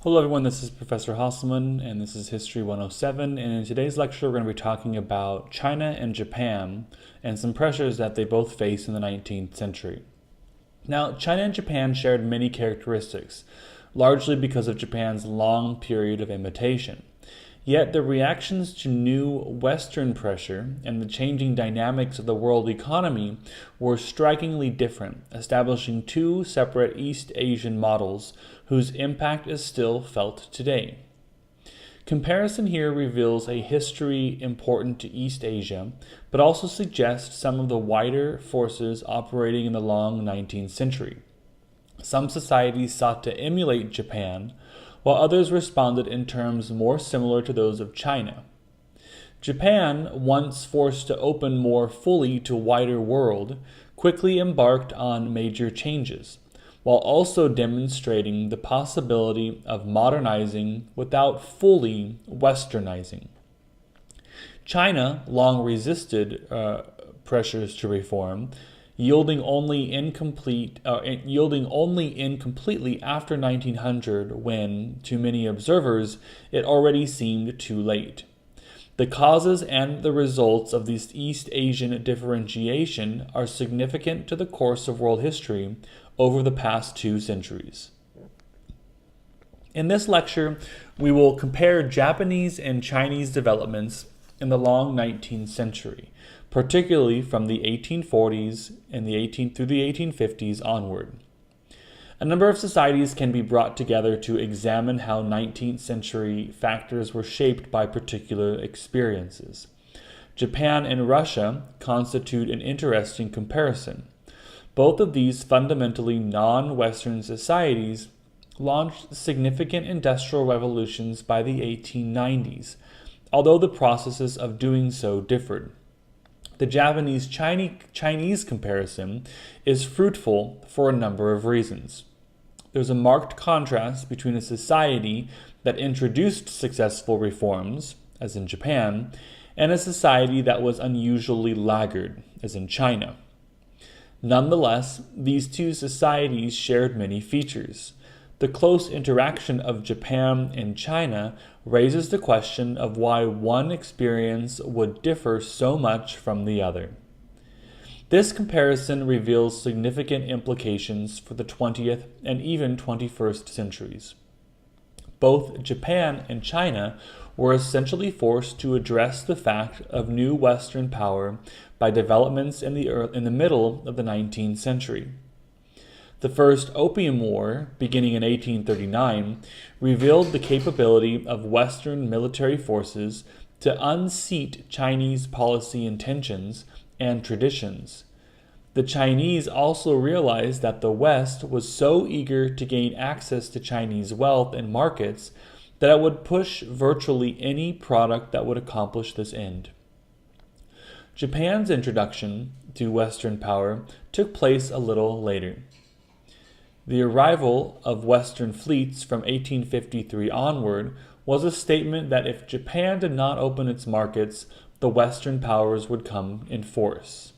Hello everyone, this is Professor Hasselman and this is History 107, and in today's lecture we're going to be talking about China and Japan and some pressures that they both faced in the 19th century. Now, China and Japan shared many characteristics, largely because of Japan's long period of imitation. Yet the reactions to new Western pressure and the changing dynamics of the world economy were strikingly different, establishing two separate East Asian models whose impact is still felt today. Comparison here reveals a history important to East Asia, but also suggests some of the wider forces operating in the long 19th century. Some societies sought to emulate Japan, while others responded in terms more similar to those of China. Japan, once forced to open more fully to a wider world, quickly embarked on major changes, while also demonstrating the possibility of modernizing without fully westernizing. China long resisted pressures to reform, yielding only incompletely after 1900 when, to many observers, it already seemed too late. The causes and the results of this East Asian differentiation are significant to the course of world history over the past 2 centuries. In this lecture, we will compare Japanese and Chinese developments in the long 19th century, particularly from the 1840s and through the 1850s onward. A number of societies can be brought together to examine how 19th century factors were shaped by particular experiences. Japan and Russia constitute an interesting comparison. Both of these fundamentally non-Western societies launched significant industrial revolutions by the 1890s, although the processes of doing so differed. The Japanese-Chinese comparison is fruitful for a number of reasons. There's a marked contrast between a society that introduced successful reforms, as in Japan, and a society that was unusually laggard, as in China. Nonetheless, these two societies shared many features. The close interaction of Japan and China raises the question of why one experience would differ so much from the other. This comparison reveals significant implications for the 20th and even 21st centuries. Both Japan and China were essentially forced to address the fact of new Western power by developments in the middle of the 19th century. The First Opium War, beginning in 1839, revealed the capability of Western military forces to unseat Chinese policy intentions and traditions. The Chinese also realized that the West was so eager to gain access to Chinese wealth and markets that it would push virtually any product that would accomplish this end. Japan's introduction to Western power took place a little later. The arrival of Western fleets from 1853 onward was a statement that if Japan did not open its markets, the Western powers would come in force.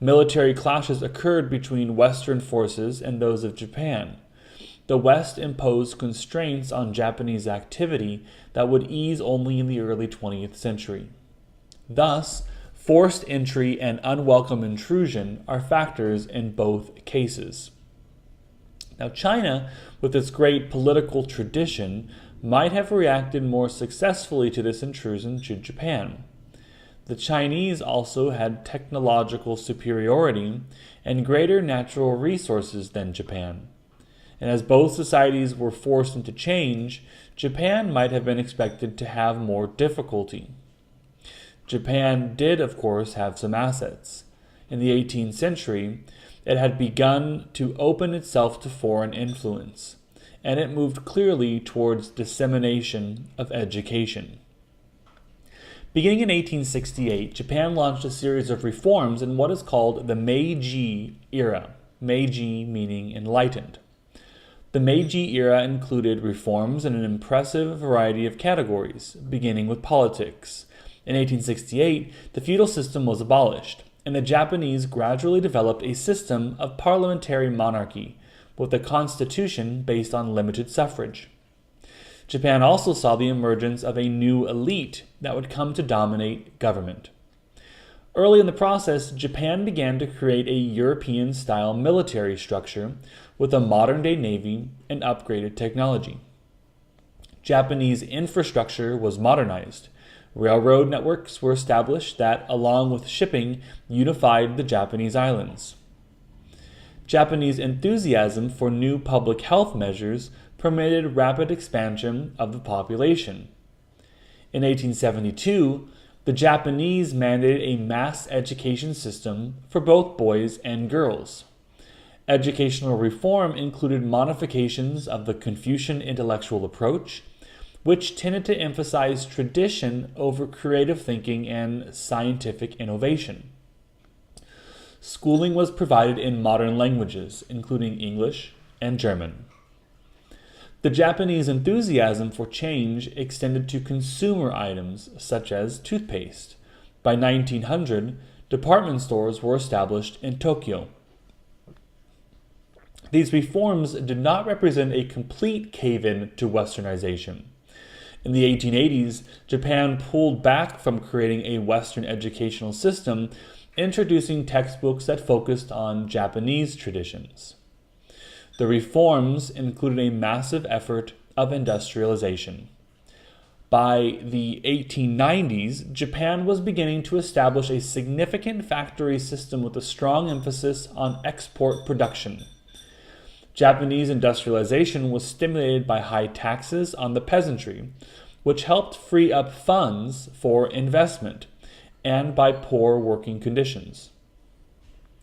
Military clashes occurred between Western forces and those of Japan. The West imposed constraints on Japanese activity that would ease only in the early 20th century. Thus, forced entry and unwelcome intrusion are factors in both cases. Now, China, with its great political tradition, might have reacted more successfully to this intrusion to Japan. The Chinese also had technological superiority and greater natural resources than Japan. And as both societies were forced into change, Japan might have been expected to have more difficulty. Japan did, of course, have some assets. In the 18th century, it had begun to open itself to foreign influence, and it moved clearly towards dissemination of education. Beginning in 1868, Japan launched a series of reforms in what is called the Meiji era, Meiji meaning enlightened. The Meiji era included reforms in an impressive variety of categories, beginning with politics. In 1868, the feudal system was abolished, and the Japanese gradually developed a system of parliamentary monarchy, with a constitution based on limited suffrage. Japan also saw the emergence of a new elite that would come to dominate government. Early in the process, Japan began to create a European-style military structure with a modern-day navy and upgraded technology. Japanese infrastructure was modernized. Railroad networks were established that, along with shipping, unified the Japanese islands. Japanese enthusiasm for new public health measures permitted rapid expansion of the population. In 1872, the Japanese mandated a mass education system for both boys and girls. Educational reform included modifications of the Confucian intellectual approach, which tended to emphasize tradition over creative thinking and scientific innovation. Schooling was provided in modern languages, including English and German. The Japanese enthusiasm for change extended to consumer items such as toothpaste. By 1900, department stores were established in Tokyo. These reforms did not represent a complete cave-in to westernization. In the 1880s, Japan pulled back from creating a Western educational system, introducing textbooks that focused on Japanese traditions. The reforms included a massive effort of industrialization. By the 1890s, Japan was beginning to establish a significant factory system with a strong emphasis on export production. Japanese industrialization was stimulated by high taxes on the peasantry, which helped free up funds for investment, and by poor working conditions.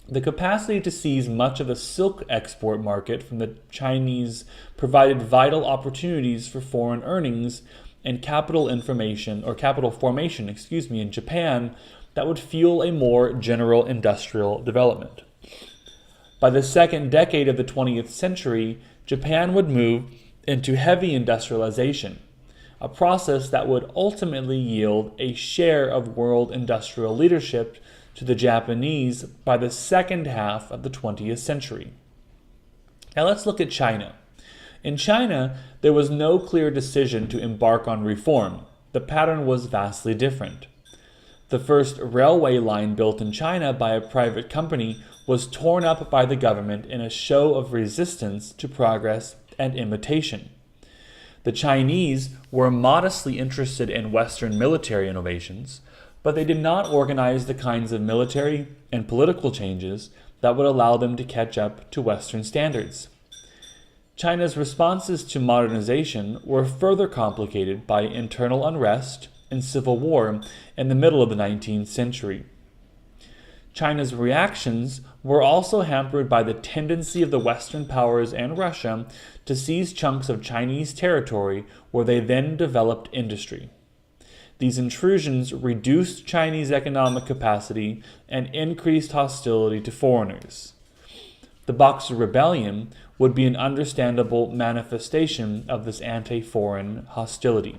The capacity to seize much of the silk export market from the Chinese provided vital opportunities for foreign earnings and capital formation in Japan that would fuel a more general industrial development. By the second decade of the 20th century, Japan would move into heavy industrialization, a process that would ultimately yield a share of world industrial leadership to the Japanese by the second half of the 20th century. Now let's look at China. In China, there was no clear decision to embark on reform. The pattern was vastly different. The first railway line built in China by a private company was torn up by the government in a show of resistance to progress and imitation. The Chinese were modestly interested in Western military innovations, but they did not organize the kinds of military and political changes that would allow them to catch up to Western standards. China's responses to modernization were further complicated by internal unrest and civil war in the middle of the 19th century. China's reactions were also hampered by the tendency of the Western powers and Russia to seize chunks of Chinese territory where they then developed industry. These intrusions reduced Chinese economic capacity and increased hostility to foreigners. The Boxer Rebellion would be an understandable manifestation of this anti-foreign hostility.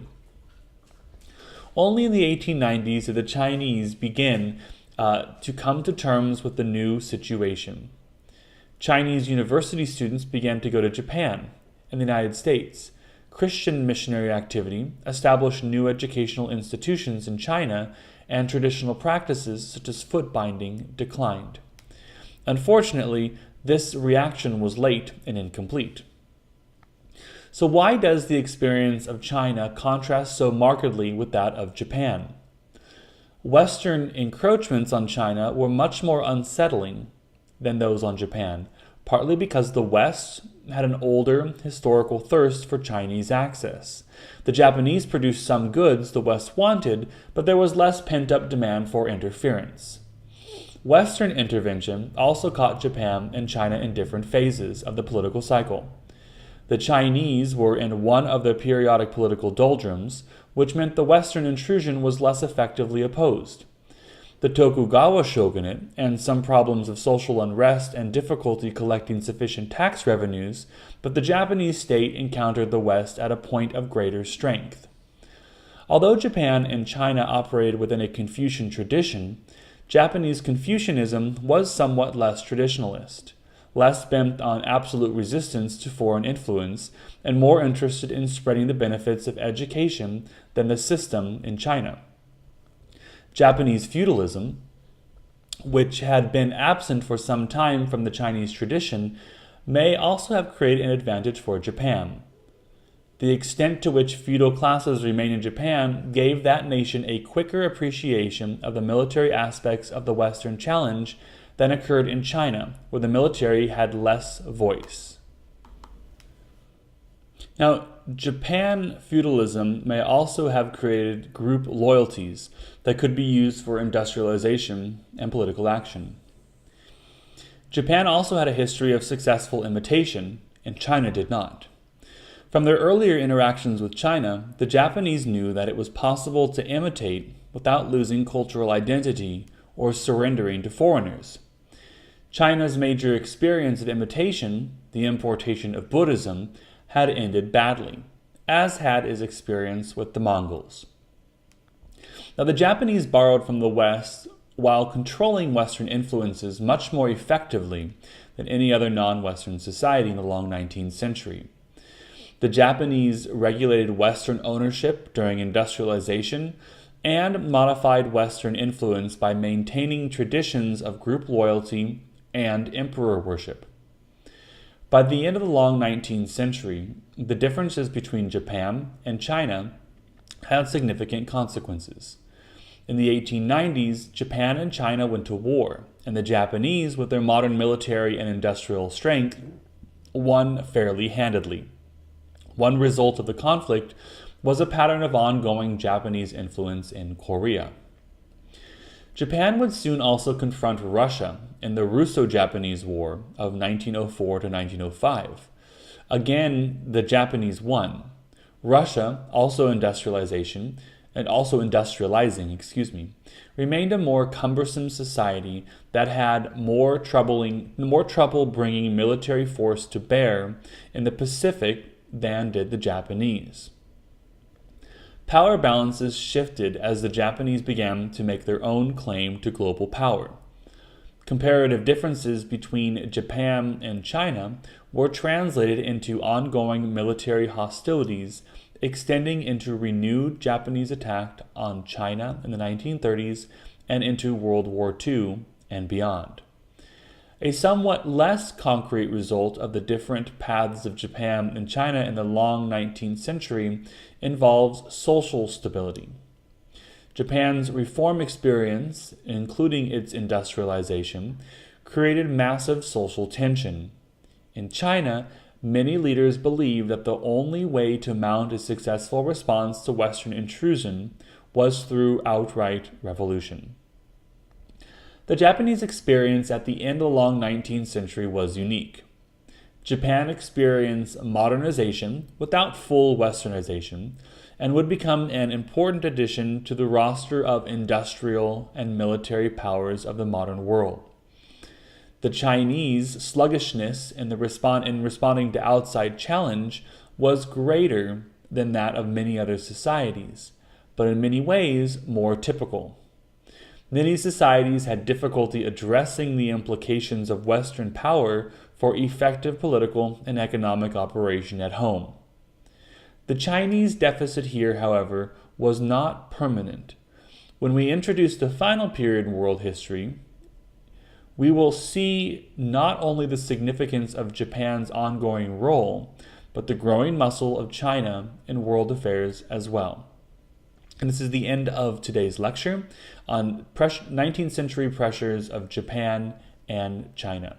Only in the 1890s did the Chinese begin to come to terms with the new situation. Chinese university students began to go to Japan and the United States. Christian missionary activity established new educational institutions in China, and traditional practices such as foot binding declined. Unfortunately, this reaction was late and incomplete. So why does the experience of China contrast so markedly with that of Japan? Western encroachments on China were much more unsettling than those on Japan, partly because the West had an older historical thirst for Chinese access. The Japanese produced some goods the West wanted, but there was less pent-up demand for interference. Western intervention also caught Japan and China in different phases of the political cycle. The Chinese were in one of their periodic political doldrums, which meant the Western intrusion was less effectively opposed. The Tokugawa shogunate, and some problems of social unrest and difficulty collecting sufficient tax revenues, but the Japanese state encountered the West at a point of greater strength. Although Japan and China operated within a Confucian tradition, Japanese Confucianism was somewhat less traditionalist. less bent on absolute resistance to foreign influence, and more interested in spreading the benefits of education than the system in China. Japanese feudalism, which had been absent for some time from the Chinese tradition, may also have created an advantage for Japan. The extent to which feudal classes remained in Japan gave that nation a quicker appreciation of the military aspects of the Western challenge than occurred in China, where the military had less voice. Now, Japan feudalism may also have created group loyalties that could be used for industrialization and political action. Japan also had a history of successful imitation, and China did not. From their earlier interactions with China, the Japanese knew that it was possible to imitate without losing cultural identity or surrendering to foreigners. China's major experience of imitation, the importation of Buddhism, had ended badly, as had his experience with the Mongols. Now, the Japanese borrowed from the West while controlling Western influences much more effectively than any other non-Western society in the long 19th century. The Japanese regulated Western ownership during industrialization and modified Western influence by maintaining traditions of group loyalty and emperor worship. By the end of the long 19th century, the differences between Japan and China had significant consequences. In the 1890s, Japan and China went to war, and the Japanese, with their modern military and industrial strength, won fairly handedly. One result of the conflict was a pattern of ongoing Japanese influence in Korea. Japan would soon also confront Russia in the Russo-Japanese War of 1904 to 1905. Again, the Japanese won. Russia, also industrializing, remained a more cumbersome society that had more trouble bringing military force to bear in the Pacific than did the Japanese. Power balances shifted as the Japanese began to make their own claim to global power. Comparative differences between Japan and China were translated into ongoing military hostilities extending into renewed Japanese attack on China in the 1930s and into World War II and beyond. A somewhat less concrete result of the different paths of Japan and China in the long 19th century involves social stability. Japan's reform experience, including its industrialization, created massive social tension. In China, many leaders believed that the only way to mount a successful response to Western intrusion was through outright revolution. The Japanese experience at the end of the long 19th century was unique. Japan experienced modernization without full Westernization and would become an important addition to the roster of industrial and military powers of the modern world. The Chinese sluggishness in responding to outside challenge was greater than that of many other societies, but in many ways more typical. Many societies had difficulty addressing the implications of Western power for effective political and economic operation at home. The Chinese deficit here, however, was not permanent. When we introduce the final period in world history, we will see not only the significance of Japan's ongoing role, but the growing muscle of China in world affairs as well. And this is the end of today's lecture on 19th century pressures of Japan and China.